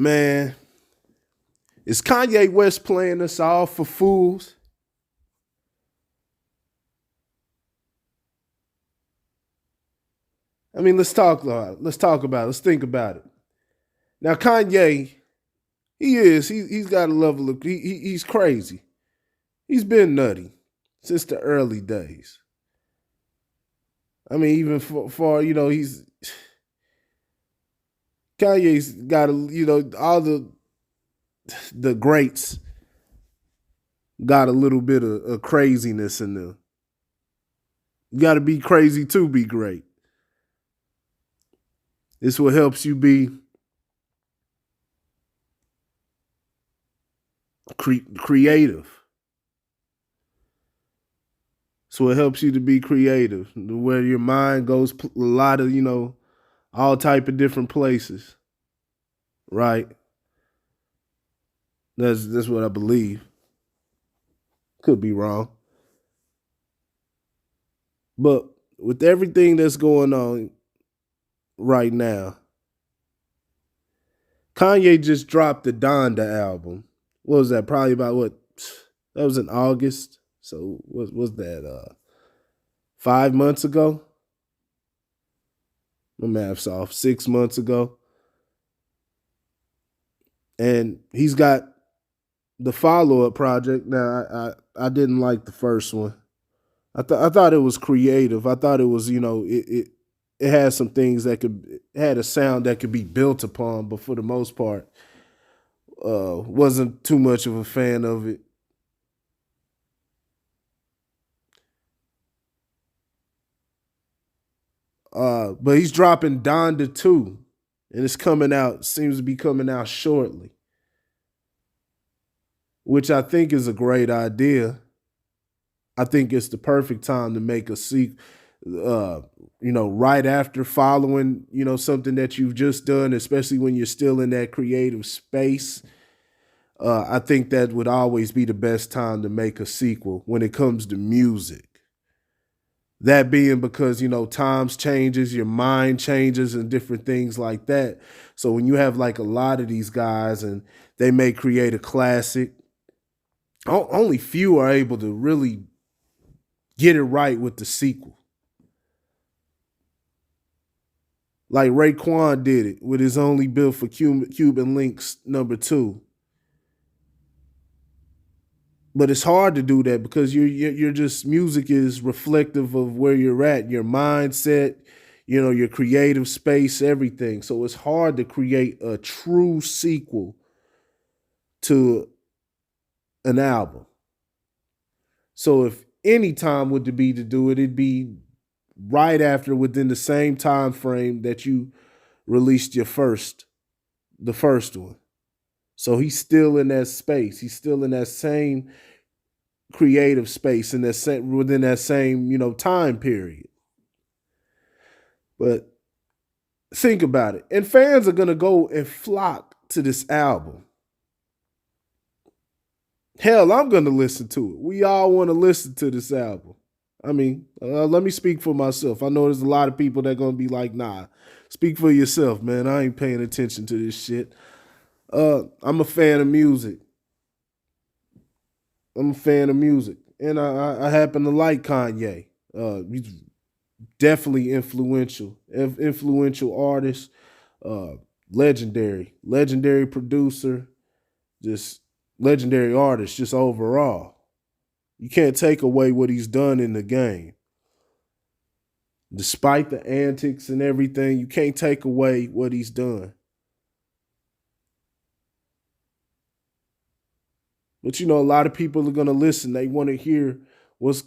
Man, is Kanye West playing us all for fools? I mean, let's talk about it. Let's think about it. Now, Kanye, he's got a level of he's crazy. He's been nutty since the early days. I mean, even for he's Kanye's got all the greats got a little bit of craziness in them. You got to be crazy to be great. It's what helps you be creative. So it helps you to be creative, where your mind goes a lot of all type of different places, right? That's what I believe. Could be wrong, but with everything that's going on right now, Kanye just dropped the Donda album. What was that? Probably about what? That was in August. So what was that? 5 months ago? My math's off. 6 months ago. And he's got the follow-up project. Now I didn't like the first one. I thought it was creative. I thought it was, it had some things it had a sound that could be built upon, but for the most part, wasn't too much of a fan of it. But he's dropping Donda 2, and it's coming out, seems to be coming out shortly, which I think is a great idea. I think it's the perfect time to make a sequel, right after following, something that you've just done, especially when you're still in that creative space. I think that would always be the best time to make a sequel when it comes to music. That being because, times changes, your mind changes and different things like that. So when you have like a lot of these guys and they may create a classic, only few are able to really get it right with the sequel. Like Raekwon did it with his Only Built for Cuban Links #2. But it's hard to do that because you're just, music is reflective of where you're at, your mindset, your creative space, everything. So it's hard to create a true sequel to an album. So if any time would be to do it, it'd be right after, within the same time frame that you released the first one. So he's still in that space. He's still in that same creative space in within that same, time period. But think about it. And fans are gonna go and flock to this album. Hell, I'm gonna listen to it. We all want to listen to this album. I mean, let me speak for myself. I know there's a lot of people that are gonna be like, nah, speak for yourself, man. I ain't paying attention to this shit. I'm a fan of music. I'm a fan of music, and I happen to like Kanye. He's definitely influential artist, uh, legendary producer, just legendary artist, just overall. You can't take away what he's done in the game. Despite the antics and everything, you can't take away what he's done. But a lot of people are gonna listen. They want to hear what's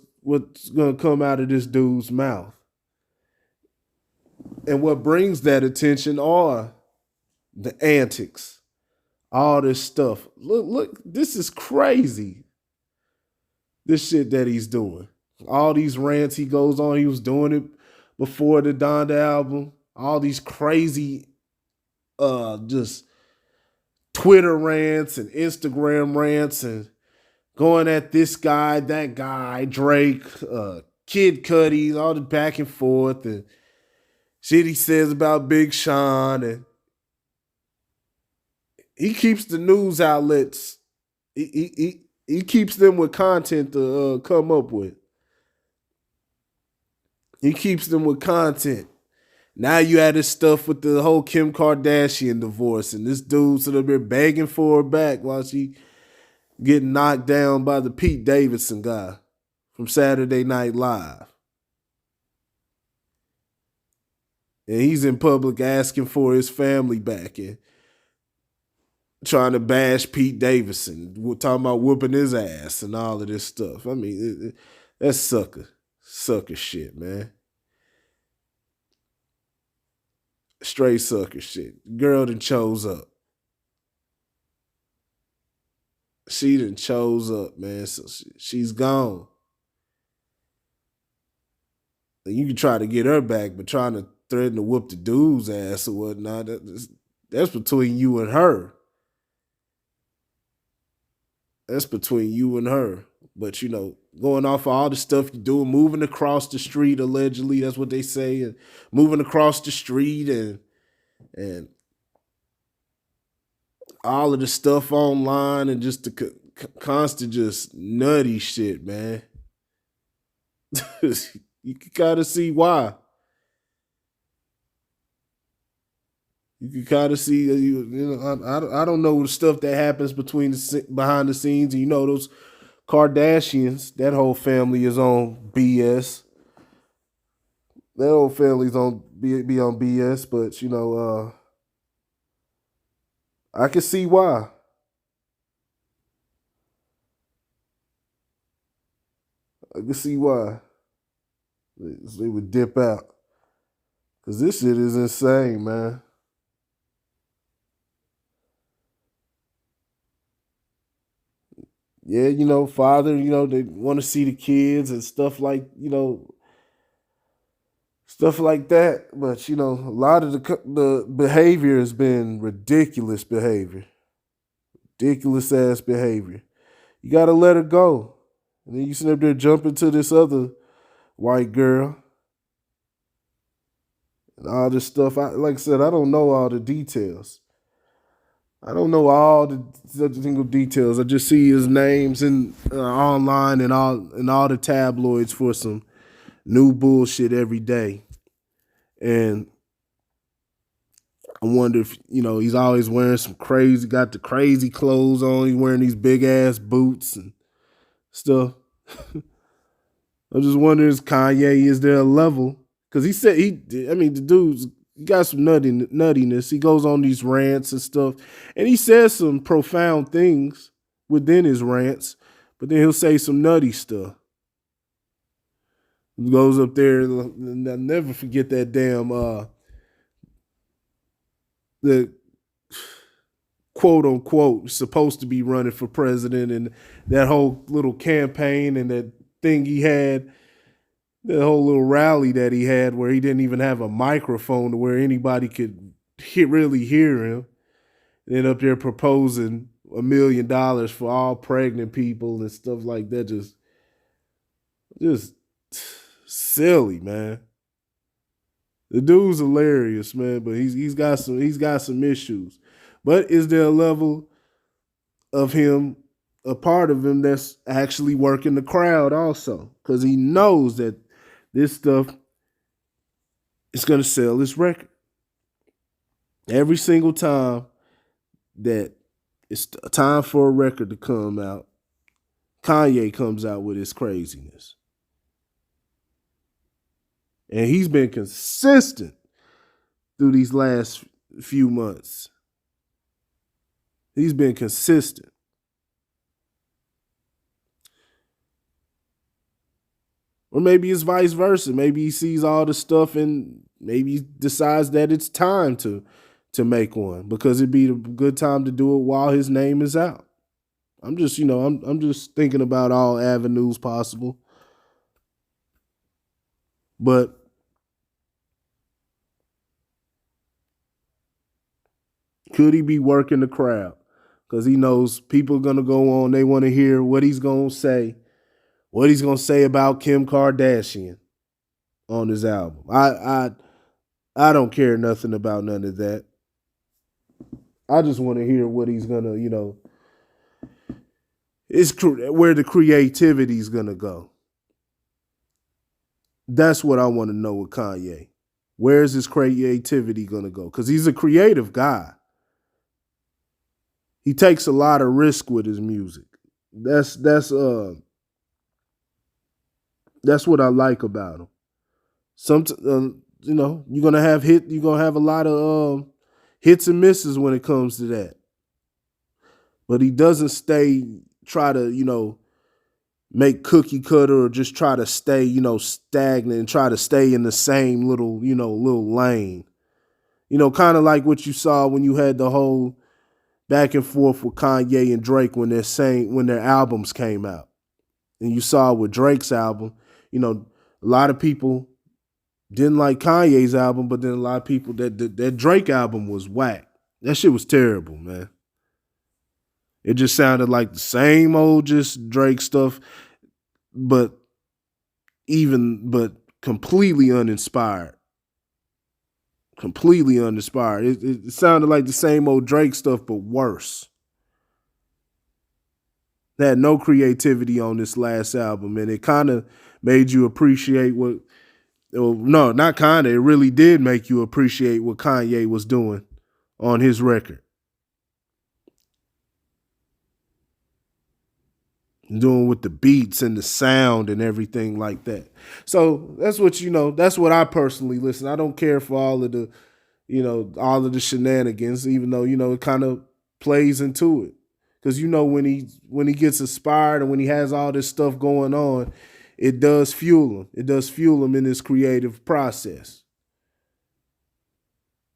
gonna come out of this dude's mouth. And what brings that attention are the antics, all this stuff. Look, this is crazy. This shit that he's doing. All these rants he goes on. He was doing it before the Donda album. All these crazy just Twitter rants and Instagram rants and going at this guy, that guy, Drake, Kid Cudi, all the back and forth and shit he says about Big Sean. And he keeps the news outlets. He keeps them with content to come up with. He keeps them with content. Now you had this stuff with the whole Kim Kardashian divorce, and this dude sitting up there begging for her back while she getting knocked down by the Pete Davidson guy from Saturday Night Live. And he's in public asking for his family back and trying to bash Pete Davidson, talking about whooping his ass and all of this stuff. I mean, that's sucker shit, man. Straight sucker shit. Girl done chose up. She done chose up, man. So she's gone. You can try to get her back, but trying to threaten to whoop the dude's ass or whatnot, that's between you and her. That's between you and her. But going off of all the stuff you're doing, moving across the street, allegedly, that's what they say, and moving across the street and all of the stuff online and just the constant just nutty shit, man. You can kind of see why. You can kind of see, I don't know the stuff that happens behind the scenes. And those Kardashians, that whole family is on BS. That whole family's on be on BS, but I can see why. I can see why they would dip out. Cause this shit is insane, man. Yeah, father, they want to see the kids and stuff like that. But a lot of the behavior has been ridiculous ass behavior. You gotta let her go, and then you sit up there jumping to this other white girl and all this stuff. Like I said, I don't know all the details. I don't know all the single details. I just see his names in online and all the tabloids for some new bullshit every day. And I wonder if he's always wearing got the crazy clothes on. He's wearing these big ass boots and stuff. I just wonder, is Kanye, is there a level? Because he said the dude's he got some nuttiness. He goes on these rants and stuff, and he says some profound things within his rants, but then he'll say some nutty stuff. He goes up there, and I'll never forget that damn the quote unquote supposed to be running for president, and that whole little campaign and that thing he had, the whole little rally that he had where he didn't even have a microphone to where anybody could really hear him. And up there proposing $1 million for all pregnant people and stuff like that. Just silly, man. The dude's hilarious, man, but he's got some issues. But is there a level of him, a part of him that's actually working the crowd also? Because he knows that this stuff is going to sell his record. Every single time that it's time for a record to come out, Kanye comes out with his craziness. And he's been consistent through these last few months. He's been consistent. Or maybe it's vice versa. Maybe he sees all the stuff and maybe he decides that it's time to make one because it'd be a good time to do it while his name is out. I'm just, I'm just thinking about all avenues possible. But could he be working the crowd? Because he knows people are going to go on. They want to hear what he's going to say. What he's going to say about Kim Kardashian on his album. I don't care nothing about none of that. I just want to hear what he's gonna, where the creativity's gonna go. That's what I want to know with Kanye. Where is his creativity gonna go? Because he's a creative guy. He takes a lot of risk with his music. That's that's uh that's what I like about him. Some you're gonna have you're gonna have a lot of hits and misses when it comes to that. But he doesn't try to make cookie cutter or just try to stay stagnant and try to stay in the same little lane. Kind of like what you saw when you had the whole back and forth with Kanye and Drake when their albums came out. And you saw with Drake's album, a lot of people didn't like Kanye's album, but then a lot of people that Drake album was whack. That shit was terrible, man. It just sounded like the same old just Drake stuff, but but completely uninspired. Completely uninspired. It sounded like the same old Drake stuff, but worse. They had no creativity on this last album, and it kind of made you appreciate what. Well, no, not kind of. It really did make you appreciate what Kanye was doing on his record, doing with the beats and the sound and everything like that. So that's what That's what I personally listen. I don't care for all of the shenanigans, even though it kind of plays into it. Because when he gets inspired and when he has all this stuff going on, it does fuel him. It does fuel him in his creative process.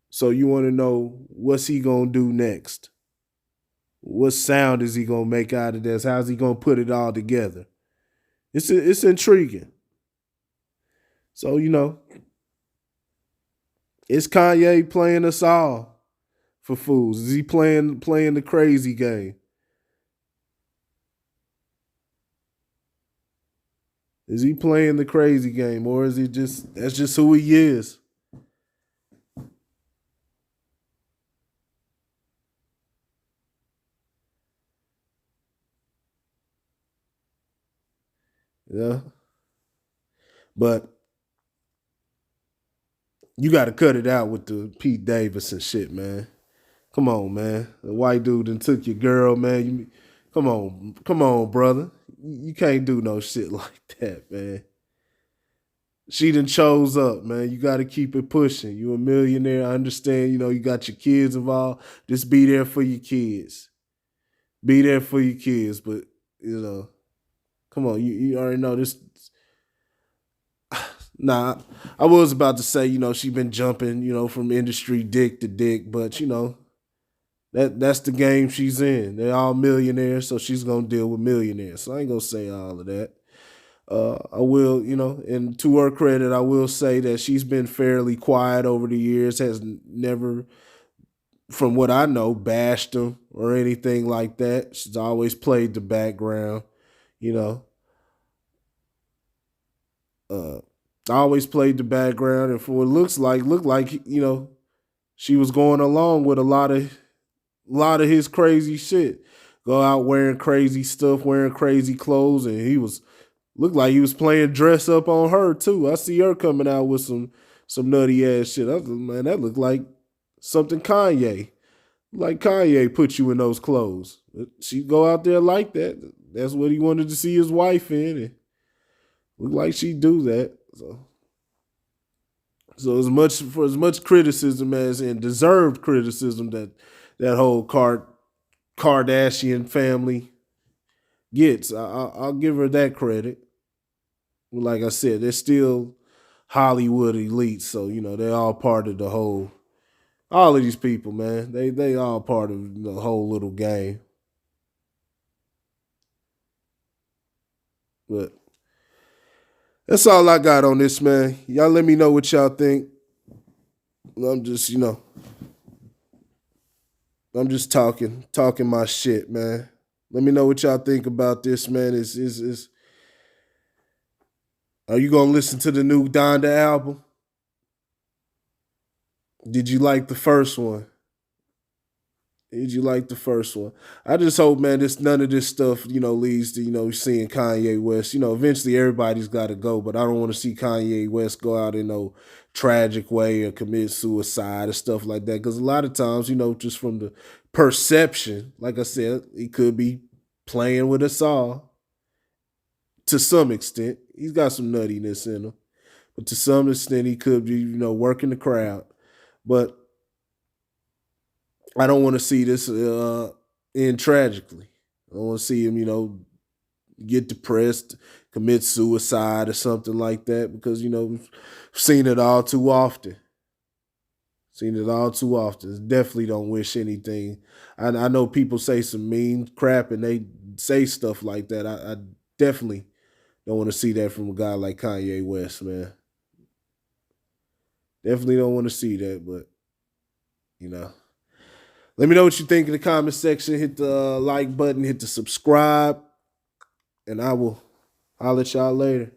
So you want to know what's he gonna do next? What sound is he gonna make out of this? How's he gonna put it all together? It's intriguing. So is Kanye playing us all for fools? Is he playing the crazy game? Is he playing the crazy game, or is he just that's just who he is? Yeah, but you got to cut it out with the Pete Davidson shit, man. Come on, man. The white dude and took your girl, man. Come on, brother. You can't do no shit like that, man. She done chose up, man. You got to keep it pushing. You a millionaire. I understand. You got your kids involved. Just be there for your kids. Be there for your kids. But come on. You already know this. Nah, I was about to say, she been jumping, from industry dick to dick, but that's the game she's in. They're all millionaires, so she's gonna deal with millionaires. So I ain't gonna say all of that. I will, and to her credit, I will say that she's been fairly quiet over the years. Has never, from what I know, bashed him or anything like that. She's always played the background, you know. Uh, always played the background, and for what it looked like she was going along with a lot of his crazy shit. Go out wearing crazy stuff, wearing crazy clothes, and he was looked like he was playing dress up on her too. I see her coming out with some nutty ass shit. Man, that looked like something Kanye. Like Kanye put you in those clothes. She go out there like that. That's what he wanted to see his wife in, and looked like she do that. So as much criticism as and deserved criticism that whole Kardashian family gets, I'll give her that credit. Like I said, they're still Hollywood elites, so they're all part of the whole. All of these people, man, they all part of the whole little game. But that's all I got on this, man. Y'all let me know what y'all think. I'm just, I'm just talking my shit, man. Let me know what y'all think about this, man. Is Are you gonna listen to the new Donda album? Did you like the first one? Did you like the first one? I just hope, man, this none of this stuff, leads to, seeing Kanye West. Eventually everybody's got to go, but I don't want to see Kanye West go out in no tragic way or commit suicide or stuff like that. Because a lot of times, just from the perception, like I said, he could be playing with us all to some extent. He's got some nuttiness in him, but to some extent, he could be, working the crowd. But I don't want to see this end tragically. I don't want to see him, get depressed, commit suicide or something like that because, we've seen it all too often. Seen it all too often. Definitely don't wish anything. I know people say some mean crap and they say stuff like that. I definitely don't want to see that from a guy like Kanye West, man. Definitely don't want to see that, but, you know. Let me know what you think in the comment section. Hit the like button, hit the subscribe, and I will holler at y'all later.